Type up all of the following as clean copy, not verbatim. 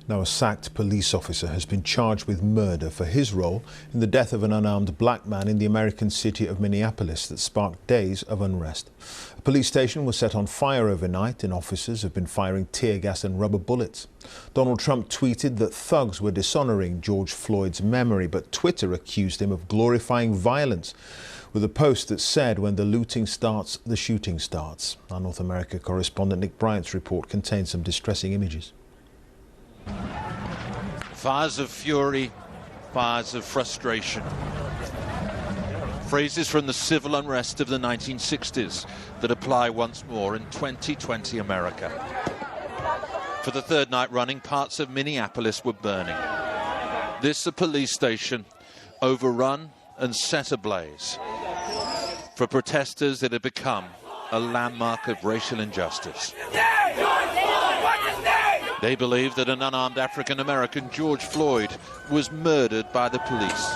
Now, a sacked police officer has been charged with murder for his role in the death of an unarmed black man in the American city of Minneapolis that sparked days of unrest. A police station was set on fire overnight and officers have been firing tear gas and rubber bullets. Donald Trump tweeted that thugs were dishonoring George Floyd's memory, but Twitter accused him of glorifying violence, with a post that said, "When the looting starts, the shooting starts." Our North America correspondent Nick Bryant's report contains some distressing images. Fires of fury, fires of frustration. Phrases from the civil unrest of the 1960s that apply once more in 2020 America. For the third night running, parts of Minneapolis were burning. This a police station overrun and set ablaze. For protesters, it had become a landmark of racial injustice. They believe that an unarmed African-American, George Floyd, was murdered by the police.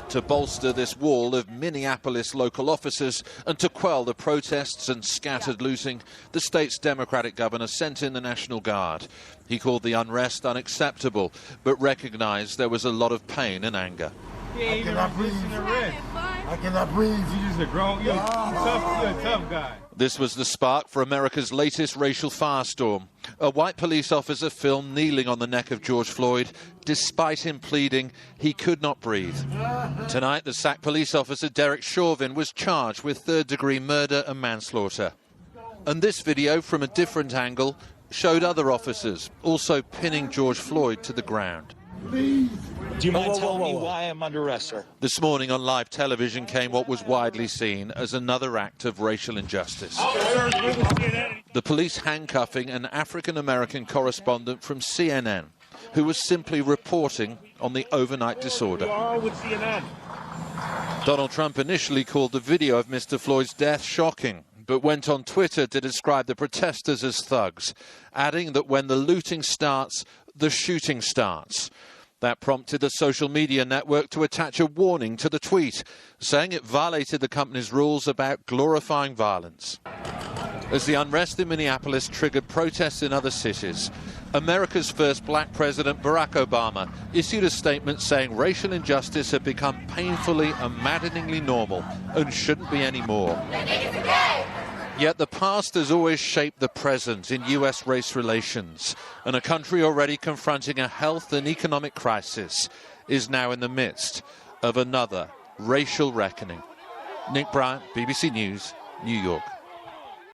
To bolster this wall of Minneapolis local officers and to quell the protests and scattered looting, the state's Democratic governor sent in the National Guard. He called the unrest unacceptable, but recognized there was a lot of pain and anger. I cannot breathe. I cannot breathe. You just a grown, you're a tough guy. This was the spark for America's latest racial firestorm. A white police officer filmed kneeling on the neck of George Floyd, despite him pleading he could not breathe. Tonight, the sacked police officer Derek Chauvin was charged with third-degree murder and manslaughter. And this video, from a different angle, showed other officers also pinning George Floyd to the ground. Please. Do you mind telling me why I'm under arrest, sir? This morning on live television came what was widely seen as another act of racial injustice. The police handcuffing an African-American correspondent from CNN who was simply reporting on the overnight disorder. Donald Trump initially called the video of Mr. Floyd's death shocking, but went on Twitter to describe the protesters as thugs, adding that when the looting starts, the shooting starts. That prompted the social media network to attach a warning to the tweet, saying it violated the company's rules about glorifying violence. As the unrest in Minneapolis triggered protests in other cities, America's first black president, Barack Obama, issued a statement saying racial injustice had become painfully and maddeningly normal and shouldn't be anymore. Yet the past has always shaped the present in US race relations, and a country already confronting a health and economic crisis is now in the midst of another racial reckoning. Nick Bryant, BBC News, New York.